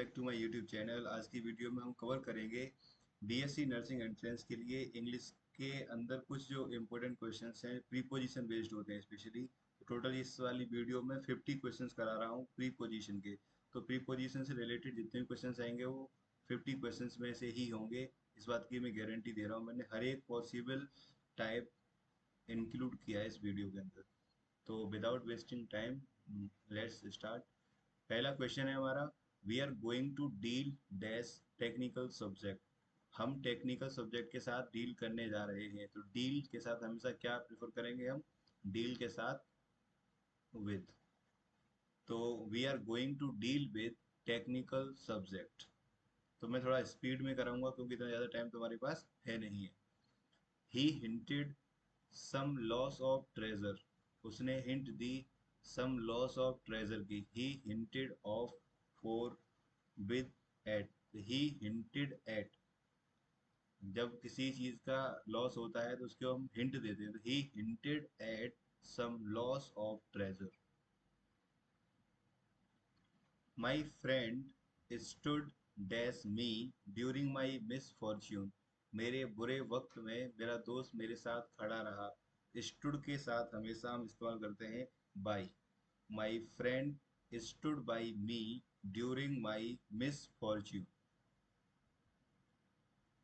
Back to my YouTube channel. आज की video में हम कवर करेंगे बीएससी नर्सिंग एंट्रेंस के लिए इंग्लिश के अंदर कुछ जो इम्पोर्टेंट क्वेश्चंस हैं, प्रीपोजिशन बेस्ड होते हैं स्पेशली। टोटल इस वाली वीडियो में 50 क्वेश्चंस करा रहा हूँ प्रीपोजिशन के। तो प्रीपोजिशन से रिलेटेड जितने भी क्वेश्चंस आएंगे वो 50 क्वेश्चंस में से ही होंगे, इस बात की मैं गारंटी दे रहा हूँ। मैंने हर एक पॉसिबल टाइप इंक्लूड किया है इस वीडियो के अंदर। तो without wasting time, let's start. पहला क्वेश्चन है हमारा, we are going to deal dash technical subject. हम टेक्निकल सब्जेक्ट के साथ डील करने जा रहे हैं। तो डील के साथ हमेशा क्या प्रेफर करेंगे हम? डील के साथ विद। तो we are going to deal with technical subject. तो मैं थोड़ा स्पीड में कराऊंगा क्योंकि इतना ज़्यादा टाइम तुम्हारे पास है नहीं है। He hinted some loss of treasure. उसने हिंट दी सम लॉस ऑफ ट्रेजर की। He hinted off for with at. He hinted at, जब किसी चीज का लॉस होता है तो उसको हम हिंट देते हैं। तो he hinted at some loss of treasure. My friend stood dash me during my misfortune. मेरे बुरे वक्त में मेरा दोस्त मेरे साथ खड़ा रहा। स्टूड के साथ हमेशा हम इस्तेमाल करते हैं by. My friend stood by me during my misfortune.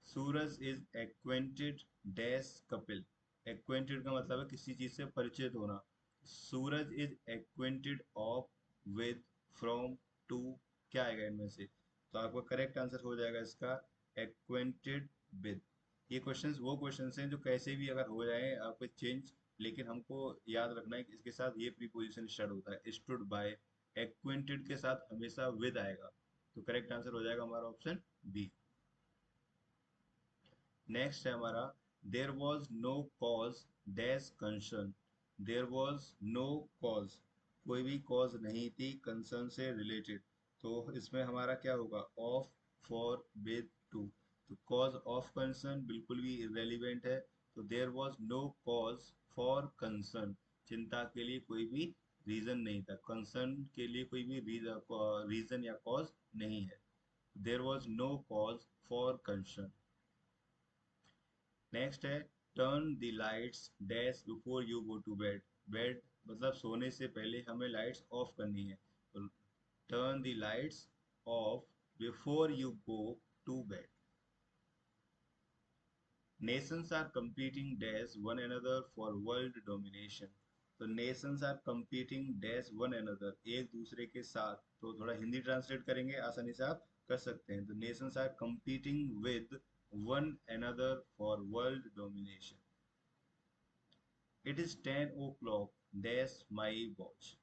Suraj is acquainted dash Kapil. Acquainted का मतलब है किसी चीज से परिचित होना। Suraj is acquainted of with from to. क्या आएगा इनमें से? तो आपका करेक्ट आंसर हो जाएगा इसका एक्वेंटेड विद। ये क्वेश्चंस वो क्वेश्चंस हैं जो कैसे भी अगर हो जाए आपको चेंज, लेकिन हमको याद रखना है कि इसके साथ ये प्रीपोजिशन स्टार्ट होता है स्टूड बाय। एक्वेंटेड के साथ हमेशा विद आएगा। तो करेक्ट आंसर हो जाएगा हमारा ऑप्शन बी। नेक्स्ट है हमारा, there was no cause dash concern. There was no cause, कोई भी कॉज नहीं थी कंसर्न से रिलेटेड। तो इसमें हमारा क्या होगा? Of, for, with, to. तो कॉज ऑफ कंसर्न बिल्कुल भी इरेलीवेंट है। तो there was no cause for concern, चिंता के लिए कोई भी रीजन नहीं था। कंसर्न के लिए कोई भी रीजन या कॉज नहीं है। There was no cause for concern. Next है, turn the lights dash before you go to bed. Bed मतलब सोने से पहले हमें लाइट्स ऑफ करनी है। तो turn the lights off before you go to bed. Nations are competing dash one another for world domination. तो nations are competing dash one another, एक दूसरे के साथ। तो थोड़ा हिंदी ट्रांसलेट करेंगे, आसानी से आप कर सकते हैं। तो nations are competing with one another for world domination. It is 10 o'clock dash my watch.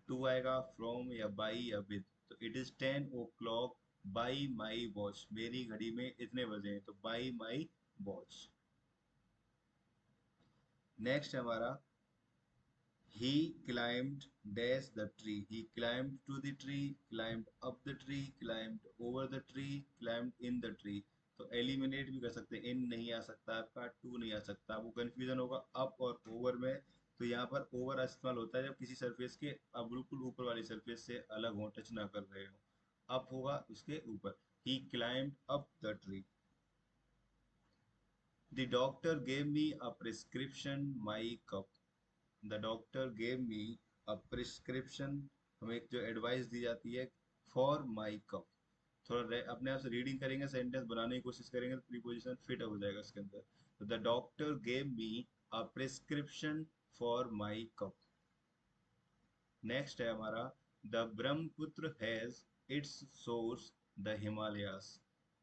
To आएगा फ्रॉम या बाई या विद। तो it is 10 o'clock by my watch, मेरी घड़ी में इतने बजे हैं। तो बाई माई वॉच। नेक्स्ट हमारा, he climbed dash the tree. He climbed to the tree, climbed up the tree, climbed over the tree, climbed in the tree. तो eliminate भी कर सकते हैं, इन नहीं आ सकता आपका, टू नहीं आ सकता। आपको कंफ्यूजन होगा अप और ओवर में। तो यहाँ पर ओवर इस्तेमाल होता है जब किसी सरफेस के आप बिल्कुल ऊपर वाली सरफेस से अलग हो, टच ना कर रहे हो। अप होगा उसके ऊपर। He climbed up the tree. The doctor gave me a prescription my cup. The doctor gave me a prescription, हमें एक जो एडवाइस दी जाती है फॉर माई कप। थोड़ा अपने आप से रीडिंग करेंगे, सेंटेंस बनाने की कोशिश करेंगे तो प्रीपोजिशन फिट हो जाएगा इसके अंदर। तो the doctor gave me a prescription for my cup. Next है हमारा, the Brahmaputra has its source the Himalayas.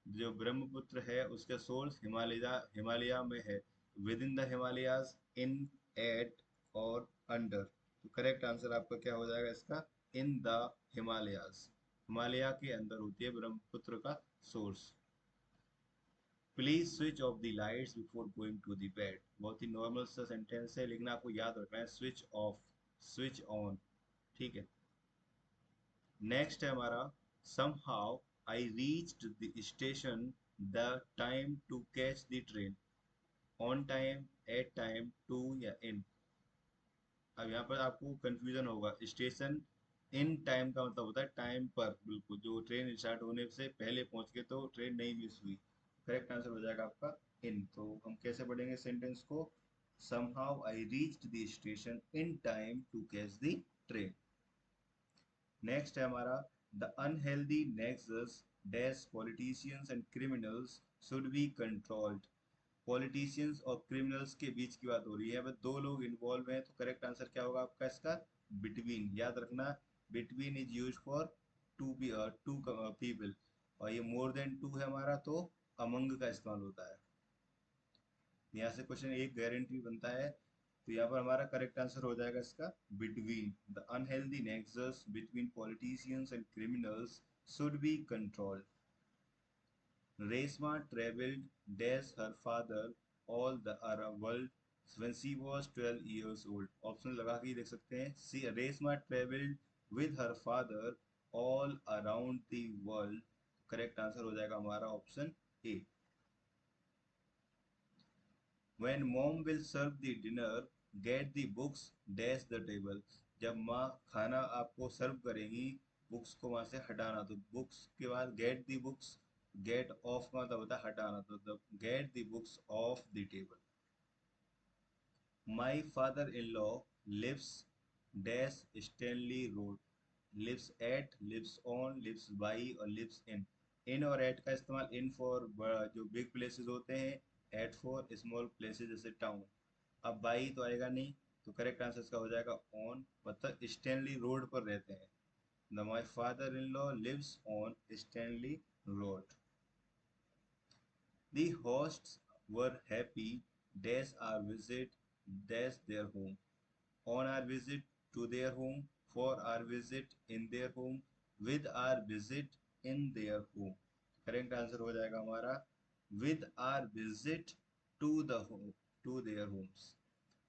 जो ब्रह्मपुत्र है उसका सोर्स हिमालय में है। Within the Himalayas, in, at और अंडर। तो करेक्ट आंसर आपका क्या हो जाएगा इसका? इन द हिमालयास। हिमालय के अंदर होती है ब्रह्मपुत्र का सोर्स। Please switch off the lights before going to the bed. बहुत ही नॉर्मल सा सेंटेंस है, लेकिन आपको याद रखना है स्विच ऑफ, स्विच ऑन। ठीक है। नेक्स्ट है हमारा, somehow I reached the station the time to catch the train। on time, at time, to या in। अब यहाँ पर आपको कंफ्यूजन होगा। स्टेशन इन टाइम का मतलब होता है टाइम पर, बिल्कुल जो ट्रेन स्टार्ट होने से पहले पहुंच गए तो ट्रेन नहीं मिस हुई। करेक्ट आंसर हो जाएगा आपका इन। तो हम कैसे पढ़ेंगे सेंटेंस को? somehow I reached the station in time to catch the train। Next है हमारा the unhealthy nexus dash politicians and criminals should be controlled. Politicians और क्रिमिनल्स के बीच की बात हो रही है, अब दो लोग इन्वॉल्व हैं, तो करेक्ट आंसर क्या होगा आपका इसका? बिटवीन। याद रखना, between is use for two people, और ये मोर देन टू है हमारा तो अमंग का इस्तेमाल होता है। यहाँ से क्वेश्चन एक गारंटी बनता है, तो यहाँ पर हमारा करेक्ट आंसर हो जाएगा इसका between. The unhealthy nexus between politicians and criminals should be controlled. Reshma traveled dash her father all the Arab world when she was 12 years old। Option लगा के ही देख सकते हैं। She Reshma traveled with her father all around the world। Correct answer हो जाएगा हमारा option A. When mom will serve the dinner, get the books dash the table। जब माँ खाना आपको सर्व करेगी, बुक्स को वहां से हटाना, तो बुक्स के बाद get the books, get off का मतलब होता है हटाना, तो get the books off the table. My father in law lives dash Stanley road. Lives at, lives on, lives by और लिव्स इन और एट का इस्तेमाल इन फॉर जो बिग प्लेसेस होते हैं, एट फॉर स्मॉल प्लेसेस जैसे town. अब by तो आएगा नहीं, तो करेक्ट आंसर इसका हो जाएगा ऑन, मतलब स्टैनली रोड पर रहते हैं। The my father in law lives on Stanley road. The hosts were happy dash our visit dash their home। On our visit to their home, for our visit in their home, with our visit in their home। Correct answer हो जाएगा हमारा with our visit to the home, to their homes।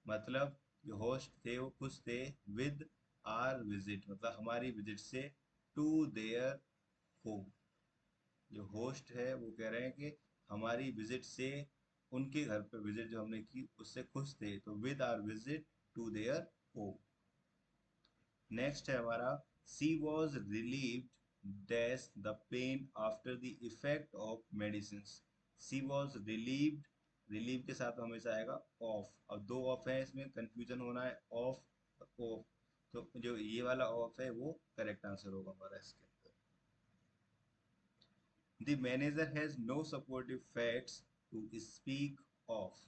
मतलब जो host थे वो खुश थे with our visit, मतलब हमारी विजिट से to their home। जो होस्ट है वो कह रहे हैं कि हमारी विजिट से उनके घर पे विजिट जो हमने की उससे खुश थे, तो with our visit to their home. Next है हमारा she was relieved dash the pain after the effect of medicine. She was relieved, relieve के साथ हमेशा आएगा ऑफ, और दो ऑफ है इसमें कंफ्यूजन होना है, ऑफ ऑफ, तो जो ये वाला ऑफ है वो करेक्ट आंसर होगा हमारा इसके अंदर। The manager has no supportive facts to speak of।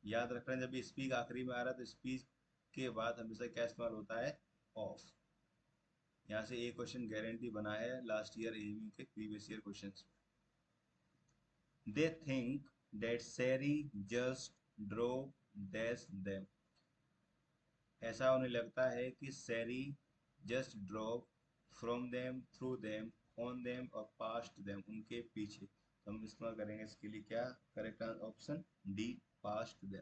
याद रखना, जब ये स्पीक आखिरी में आ रहा है तो स्पीच के बाद हमेशा क्या इस्तेमाल होता है? ऑफ। यहाँ से एक क्वेश्चन गारंटी बना है लास्ट ईयर एएमयू के प्रीवियस ईयर क्वेश्चंस में। दे थिंक दैट सैरी जस्ट ड्रोव डैश देम। ऐसा उन्हें लगता है कि सैरी just drop from them, through them, on them और पास्ट देम, उनके पीछे। तो हम इस्तेमाल करेंगे इसके लिए क्या? Correct option D, past them.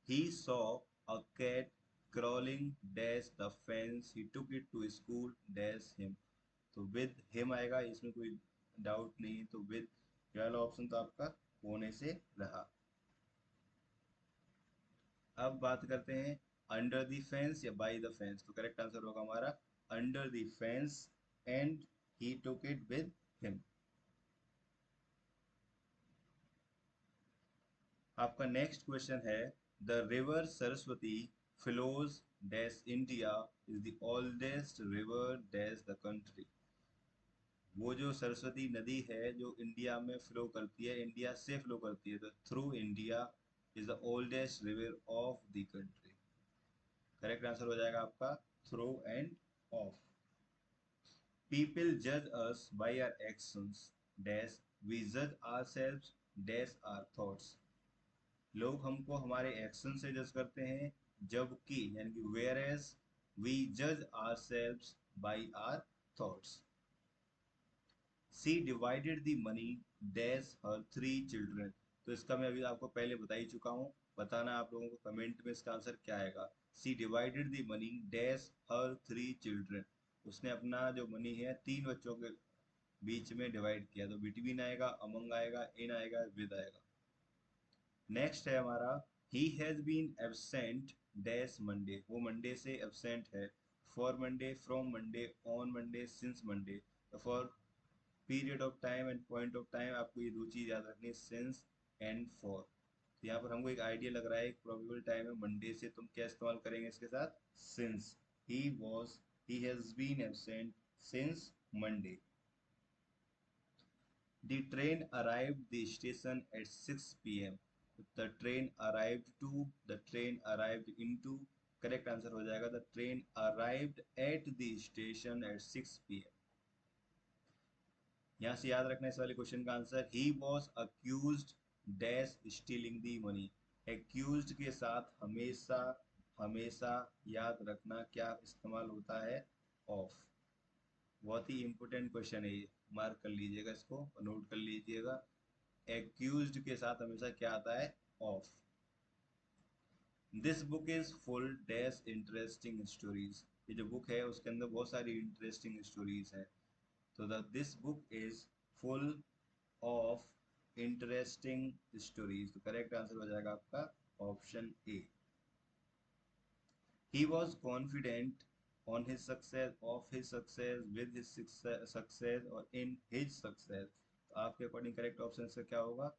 He saw a cat crawling dash the fence, he took it to school dash him। तो with him आएगा, इसमें कोई डाउट नहीं, तो with ये वाला ऑप्शन तो आपका होने से रहा। अब बात करते हैं अंडर द फेंस या बाय द फेंस, तो करेक्ट आंसर होगा हमारा under the fence and he took it with him. आपका नेक्स्ट क्वेश्चन है the river Saraswati flows dash India is the oldest river dash the country. वो जो सरस्वती नदी है जो इंडिया में फ्लो करती है, इंडिया से फ्लो करती है, तो through India is the oldest river of the country. Correct answer हो जाएगा आपका थ्रू एंड ऑफ। पीपल जज अस by our actions dash we जज आवरसेल्व्स डैश आवर थॉट्स। लोग हमको हमारे एक्शन से जज करते हैं, जबकि यानी कि वेयर एज वी जज ourselves by our thoughts. She divided the money dash her three children. तो इसका मैं अभी आपको पहले बता ही चुका हूँ, बताना आप लोगों को कमेंट में इसका आंसर क्या आएगा। She divided the money dash her three children. उसने अपना जो मनी है तीन बच्चों के बीच में डिवाइड किया, तो बिटवीन आएगा, अमंग आएगा, इन आएगा, विद आएगा। नेक्स्ट है हमारा he has been absent dash Monday. वो मंडे से एब्सेंट है for Monday, from Monday, on Monday, since Monday. तो for period of time and point of time आपको ये दो चीज याद रखनी है, सिंस एंड फॉर। तो यहाँ पर हमको एक आइडिया लग रहा है, एक प्रोबेबल टाइम है मंडे से, तुम क्या इस्तेमाल करेंगे इसके साथ, since. He has been absent since Monday. The train arrived the station at 6 p.m. The train arrived to, the train arrived into, correct answer हो जाएगा the train arrived at the station at 6 p.m. यहाँ से याद रखना इस वाले question का answer, he was accused dash stealing the money। accused के साथ हमेशा हमेशा याद रखना क्या इस्तेमाल होता है, ऑफ। बहुत ही इंपॉर्टेंट क्वेश्चन है ये, मार्क कर लीजिएगा इसको और नोट कर लीजिएगा। एक्यूज्ड के साथ हमेशा क्या आता है, of. This book is full dash interesting stories. ये जो बुक है उसके अंदर बहुत सारी इंटरेस्टिंग स्टोरीज हैं। तो the this book is full of interesting stories. तो करेक्ट आंसर हो जाएगा आपका option A. He was confident on his success, of his success, with his success और in his success। तो आपके अकॉर्डिंग करेक्ट ऑप्शन से क्या होगा,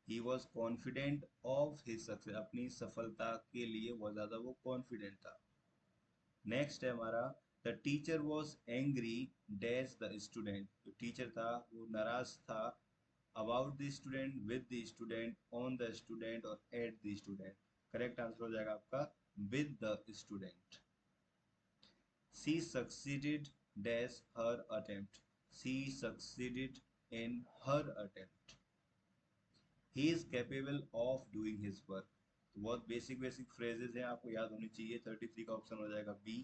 he was confident of his success, अपनी सफलता के लिए बहुत ज्यादा वो कॉन्फिडेंट था। नेक्स्ट है हमारा, the teacher was angry dash the student. जो टीचर था वो नाराज था about the student, with the student, on the student और at the student. Correct answer हो जाएगा आपका with the student. She succeeded dash her attempt. She succeeded in her attempt. He is capable of doing his work। तो बहुत basic basic phrases हैं, आपको याद होनी चाहिए। 33 का ऑप्शन हो जाएगा बी।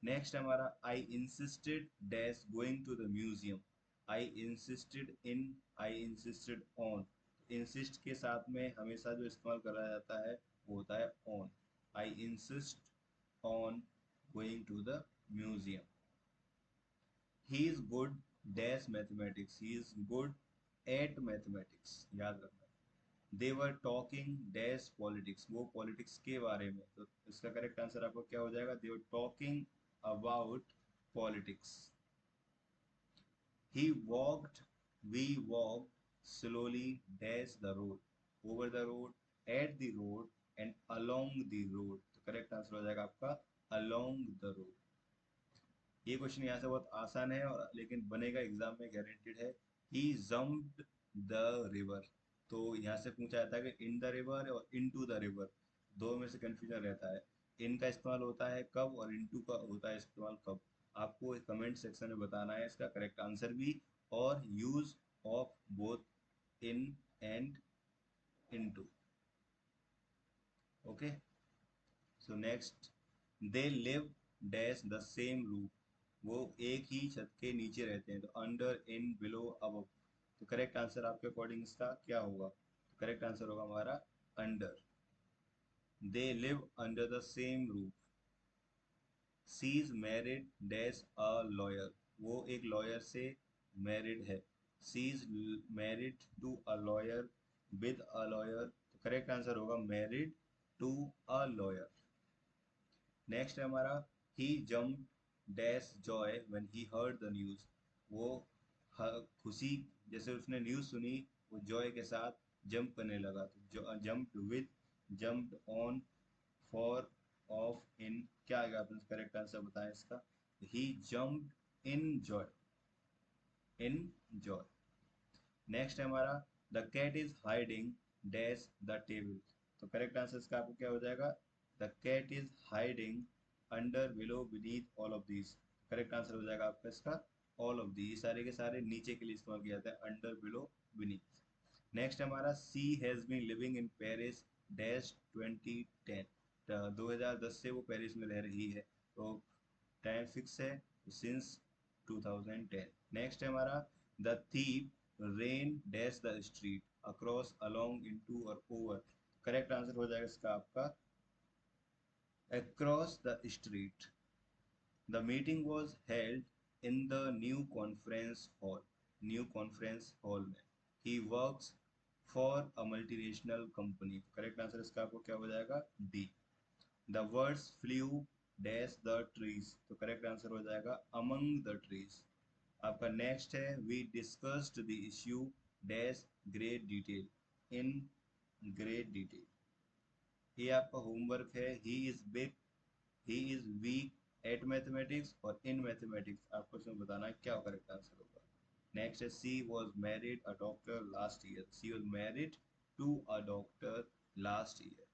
नेक्स्ट हमारा, I insisted dash going to the museum. I insisted in, I insisted on. Insist के साथ में हमेशा जो इस्तेमाल करा जाता है वो होता है on. I insist on going to the museum. He is good dash mathematics. He is good at mathematics, याद रखना। They were talking dash politics. वो पॉलिटिक्स के बारे में। तो इसका करेक्ट आंसर आपको क्या हो जाएगा, they were talking about politics. He walked, we walk slowly dash the road, over the road, at the road and along the road. तो करेक्ट आंसर हो जाएगा आपका अलोंग द रोड। ये क्वेश्चन यहाँ से बहुत आसान है और लेकिन बनेगा एग्जाम में गारंटेड है। ही जम्प्ड द रिवर। तो यहाँ से पूछा जाता है कि इन द रिवर और इनटू द रिवर, दो में से कंफ्यूजन रहता है। इन का इस्तेमाल होता है कब और इनटू का होता है इस्तेमाल कब। आपको कमेंट सेक्शन में बताना है इसका करेक्ट आंसर भी, और use of both in and into. Okay, so next, they live dash the same roof. वो एक ही छत के नीचे रहते हैं। तो अंडर, इन, बिलो, अबव। तो करेक्ट आंसर आपके अकॉर्डिंग इसका क्या होगा, तो करेक्ट आंसर होगा हमारा under. They live under the same roof. She is married dash a lawyer. वो एक लॉयर से मैरिड है। She is married to a lawyer, with a lawyer. तो करेक्ट आंसर होगा married to a lawyer. Next है हमारा, he jump dash joy when he heard the news. वो खुशी, जैसे उसने न्यूज सुनी, वो जॉय के साथ जंप करने लगा। तो jump with, jump on, for, off, in, क्या आएगा, आपने करेक्ट आंसर बताया इसका। He jump in joy, in joy. Next है हमारा, the cat is hiding dash the table. तो करेक्ट आंसर इसका आपको क्या हो जाएगा, the cat is hiding under, below, beneath, all of these. Correct answer हो जाएगा आपका इसका ऑल ऑफ दीज। सारे के सारे नीचे के लिए इस्तेमाल किया जाता है, अंडर, बिलो, बीनीथ। नेक्स्ट हमारा, she has been living in Paris dash 2010। 2010 से वो पेरिस में रह रही है। तो टाइम फिक्स है, सिंस 2010। नेक्स्ट है हमारा, the thief ran dash the street, across, along, into और ओवर। करेक्ट आंसर हो जाएगा इसका आपका across the street. The meeting was held in the new conference hall. New conference hall में। He works for a multinational company. Correct answer इसका आपको क्या हो जाएगा, D. The birds flew dash the trees, तो करेक्ट आंसर हो जाएगा among the trees. आपका नेक्स्ट है we discussed the issue dash great detail, in great detail. ये आपका होमवर्क है। He is big, he is weak at mathematics और in mathematics, आपको इसमें बताना है क्या करेक्ट आंसर होगा। नेक्स्ट है she was married a doctor last year, she was married to a doctor last year.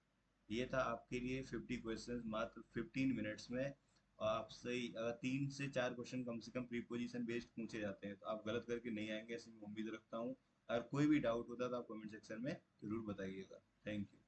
ये था आपके लिए 50 क्वेश्चंस मात्र 15 मिनट्स में। और आपसे अगर 3 से 4 क्वेश्चन कम से कम प्रीपोजिशन बेस्ड पूछे जाते हैं तो आप गलत करके नहीं आएंगे, ऐसी मैं उम्मीद रखता हूँ। अगर कोई भी डाउट होता है तो आप कमेंट सेक्शन में जरूर बताइएगा। Thank you.